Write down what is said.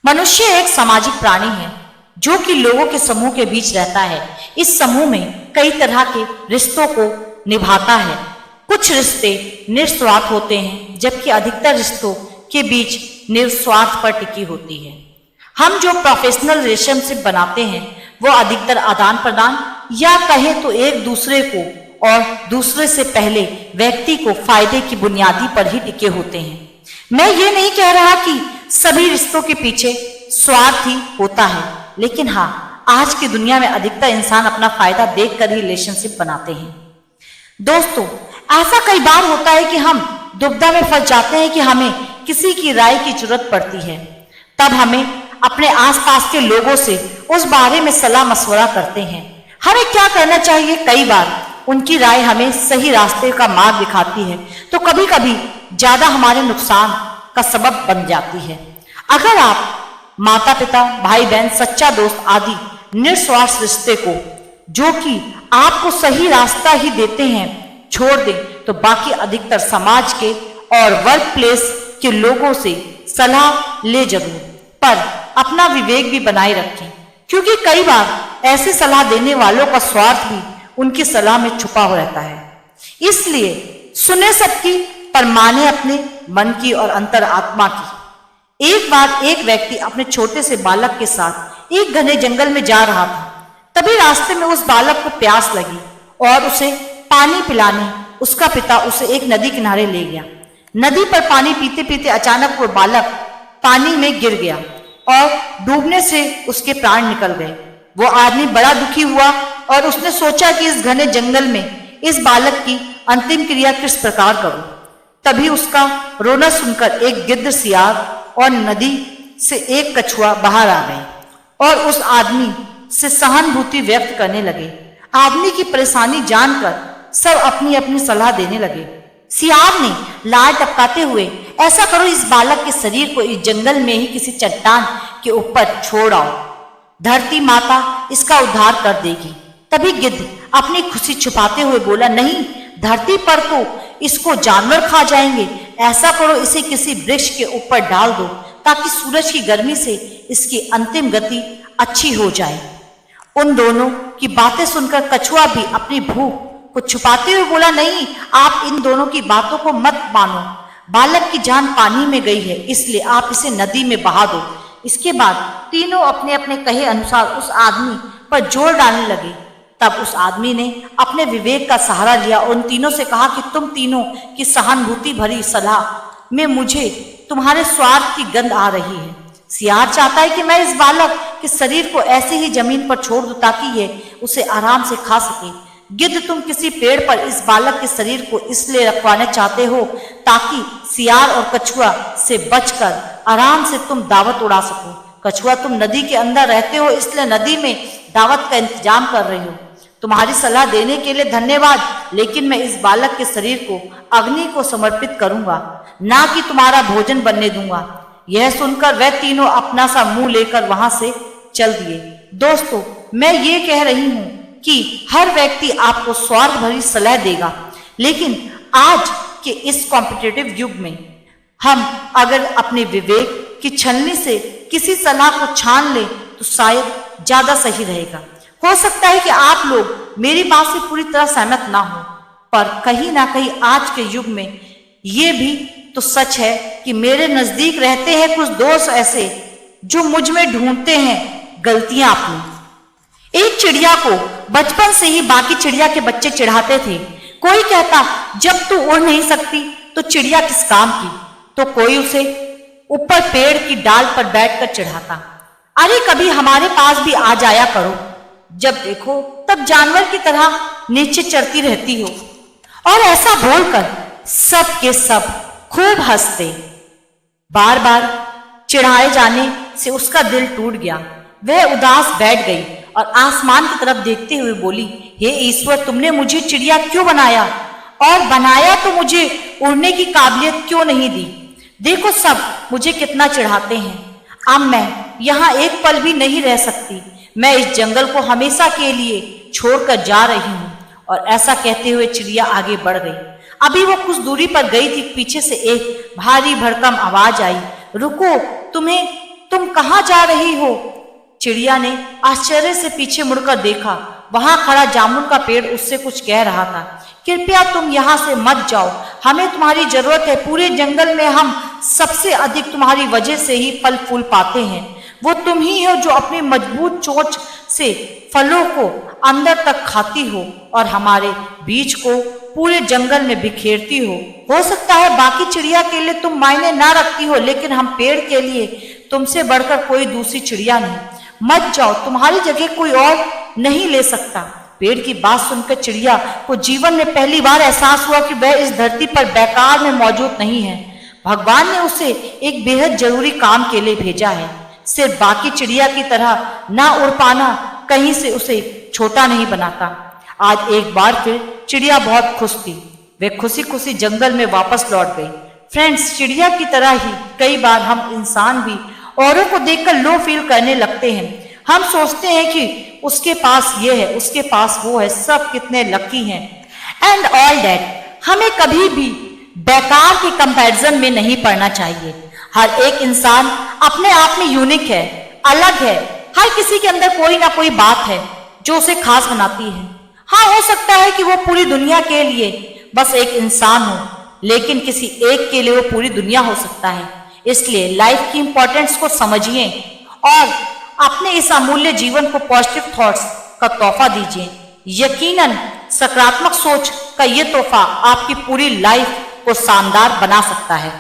मनुष्य एक सामाजिक प्राणी है जो कि लोगों के समूह के बीच रहता है। इस समूह में कई तरह के रिश्तों को निभाता है। कुछ रिश्ते निस्वार्थ होते हैं, जबकि अधिकतर रिश्तों के बीच निस्वार्थ पर टिकी होती है। हम जो प्रोफेशनल रिलेशनशिप बनाते हैं वो अधिकतर आदान प्रदान या कहें तो एक दूसरे को और दूसरे से पहले व्यक्ति को फायदे की बुनियादी पर ही टिके होते हैं। मैं ये नहीं कह रहा कि सभी रिश्तों के पीछे स्वार्थ ही होता है, लेकिन हाँ, आज की दुनिया में अधिकतर इंसान अपना फायदा देखकर ही रिलेशनशिप बनाते हैं। दोस्तों, ऐसा कई बार होता है कि हम दुविधा में फंस जाते हैं कि हमें किसी की राय की जरूरत पड़ती है। तब हमें अपने आसपास के लोगों से उस बारे में सलाह मशवरा करते हैं, हमें क्या करना चाहिए। कई बार उनकी राय हमें सही रास्ते का मार्ग दिखाती है, तो कभी कभी ज्यादा हमारे नुकसान का सबब बन जाती है। अगर आप माता पिता, भाई बहन, सच्चा दोस्त आदि निस्वार्थ रिश्ते को, जो कि आपको सही रास्ता ही देते हैं, छोड़ दें, तो बाकी अधिकतर समाज के और वर्क प्लेस के लोगों से सलाह ले जरूर, पर अपना विवेक भी बनाए रखें, क्योंकि कई बार ऐसी सलाह देने वालों का स्वार्थ भी उनकी सलाह में छुपा हो रहता है। इसलिए सुने सबकी, पर माने अपने मन की और अंतर आत्मा की। एक बार एक व्यक्ति अपने छोटे से बालक के साथ एक घने जंगल में जा रहा था। तभी रास्ते में उस बालक को प्यास लगी और उसे पानी पिलाने उसका पिता उसे एक नदी किनारे ले गया। नदी पर पानी पीते पीते अचानक वो बालक पानी में गिर गया और डूबने से उसके प्राण निकल गए। वो आदमी बड़ा दुखी हुआ और उसने सोचा कि इस घने जंगल में इस बालक की अंतिम क्रिया किस प्रकार करूं। तभी उसका रोना सुनकर एक गिद्ध, सियार और नदी से एक कछुआ बाहर आ गए और उस आदमी से सहानुभूति व्यक्त करने लगे। आदमी की परेशानी जानकर सब अपनी अपनी सलाह देने लगे। सियार ने लार टपकाते हुए, ऐसा करो, इस बालक के शरीर को इस जंगल में ही किसी चट्टान के ऊपर छोड़ आओ, धरती माता इसका उद्धार कर देगी। तभी गिद्ध अपनी खुशी छुपाते हुए बोला, नहीं, धरती पर तो इसको जानवर खा जाएंगे। ऐसा करो, इसे किसी वृक्ष के ऊपर डाल दो ताकि सूरज की गर्मी से इसकी अंतिम गति अच्छी हो जाए। उन दोनों की बातें सुनकर कछुआ भी अपनी भूख को छुपाते हुए बोला, नहीं, आप इन दोनों की बातों को मत मानो। बालक की जान पानी में गई है, इसलिए आप इसे नदी में बहा दो। इसके बाद तीनों अपने अपने कहे अनुसार उस आदमी पर जोर डालने लगे। तब उस आदमी ने अपने विवेक का सहारा लिया और उन तीनों से कहा कि तुम तीनों की सहानुभूति भरी सलाह में मुझे तुम्हारे स्वार्थ की गंध आ रही है। सियार चाहता है कि मैं इस बालक के शरीर को ऐसे ही जमीन पर छोड़ दूं ताकि ये उसे आराम से खा सके। गिद्ध, तुम किसी पेड़ पर इस बालक के शरीर को इसलिए रखवाना चाहते हो ताकि सियार और कछुआ से बचकर आराम से तुम दावत उड़ा सको। कछुआ, तुम नदी के अंदर रहते हो, इसलिए नदी में दावत का इंतजाम कर रही हो। तुम्हारी सलाह देने के लिए धन्यवाद, लेकिन मैं इस बालक के शरीर को अग्नि को समर्पित करूंगा, ना कि तुम्हारा भोजन बनने दूंगा। यह सुनकर वह तीनों अपना सा मुंह लेकर वहां से चल दिए। दोस्तों, मैं ये कह रही हूं कि हर व्यक्ति आपको स्वार्थ भरी सलाह देगा, लेकिन आज के इस कॉम्पिटिटिव युग में हम अगर अपने विवेक की छलनी से किसी सलाह को छान ले तो शायद ज्यादा सही रहेगा। हो सकता है कि आप लोग मेरी बात से पूरी तरह सहमत ना हो, पर कहीं ना कहीं आज के युग में ये भी तो सच है कि मेरे नजदीक रहते हैं कुछ दोस्त ऐसे जो मुझ में ढूंढते हैं गलतियां अपनी। एक चिड़िया को बचपन से ही बाकी चिड़िया के बच्चे चिढ़ाते थे। कोई कहता, जब तू उड़ नहीं सकती तो चिड़िया किस काम की, तो कोई उसे ऊपर पेड़ की डाल पर बैठकर चिढ़ाता, अरे कभी हमारे पास भी आ जाया करो, जब देखो तब जानवर की तरह नीचे चढ़ती रहती हो। और ऐसा बोलकर सब के सब खूब हंसते। बार बार चिढ़ाए जाने से उसका दिल टूट गया। वह उदास बैठ गई और आसमान की तरफ देखते हुए बोली, हे ईश्वर, तुमने मुझे चिड़िया क्यों बनाया, और बनाया तो मुझे उड़ने की काबिलियत क्यों नहीं दी। देखो सब मुझे कितना चिढ़ाते हैं। अब मैं यहाँ एक पल भी नहीं रह सकती। मैं इस जंगल को हमेशा के लिए छोड़कर जा रही हूँ। और ऐसा कहते हुए चिड़िया आगे बढ़ गई। अभी वो कुछ दूरी पर गई थी, पीछे से एक भारी भरकम आवाज आई, रुको, तुम्हें तुम कहाँ जा रही हो? चिड़िया ने आश्चर्य से पीछे मुड़कर देखा। वहां खड़ा जामुन का पेड़ उससे कुछ कह रहा था। कृपया तुम यहाँ से मत जाओ, हमें तुम्हारी जरूरत है। पूरे जंगल में हम सबसे अधिक तुम्हारी वजह से ही फल फूल पाते हैं। वो तुम ही हो जो अपनी मजबूत चोंच से फलों को अंदर तक खाती हो और हमारे बीज को पूरे जंगल में बिखेरती हो सकता है बाकी चिड़िया के लिए तुम मायने ना रखती हो, लेकिन हम पेड़ के लिए तुमसे बढ़कर कोई दूसरी चिड़िया नहीं। मत जाओ, तुम्हारी जगह कोई और नहीं ले सकता। पेड़ की बात सुनकर चिड़िया को जीवन में पहली बार एहसास हुआ कि वह इस धरती पर बेकार में मौजूद नहीं है। भगवान ने उसे एक बेहद जरूरी काम के लिए भेजा है। सिर्फ बाकी चिड़िया की तरह ना उड़ पाना कहीं से उसे छोटा नहीं बनाता। आज एक बार फिर चिड़िया बहुत खुश थी। वे खुशी खुशी जंगल में वापस लौट गई। फ्रेंड्स, चिड़िया की तरह ही कई बार हम इंसान भी औरों को देखकर लो फील करने लगते हैं। हम सोचते हैं कि उसके पास ये है, उसके पास वो है, सब कितने लकी हैं एंड ऑल दैट। हमें कभी भी बेकार के कंपैरिजन में नहीं पड़ना चाहिए। हर एक इंसान अपने आप में यूनिक है, अलग है। हर किसी के अंदर कोई ना कोई बात है जो उसे खास बनाती है। हाँ, हो सकता है कि वो पूरी दुनिया के लिए बस एक इंसान हो, लेकिन किसी एक के लिए वो पूरी दुनिया हो सकता है। इसलिए लाइफ की इंपॉर्टेंस को समझिए और अपने इस अमूल्य जीवन को पॉजिटिव थॉट्स का तोहफा दीजिए। यकीनन सकारात्मक सोच का ये तोहफा आपकी पूरी लाइफ को शानदार बना सकता है।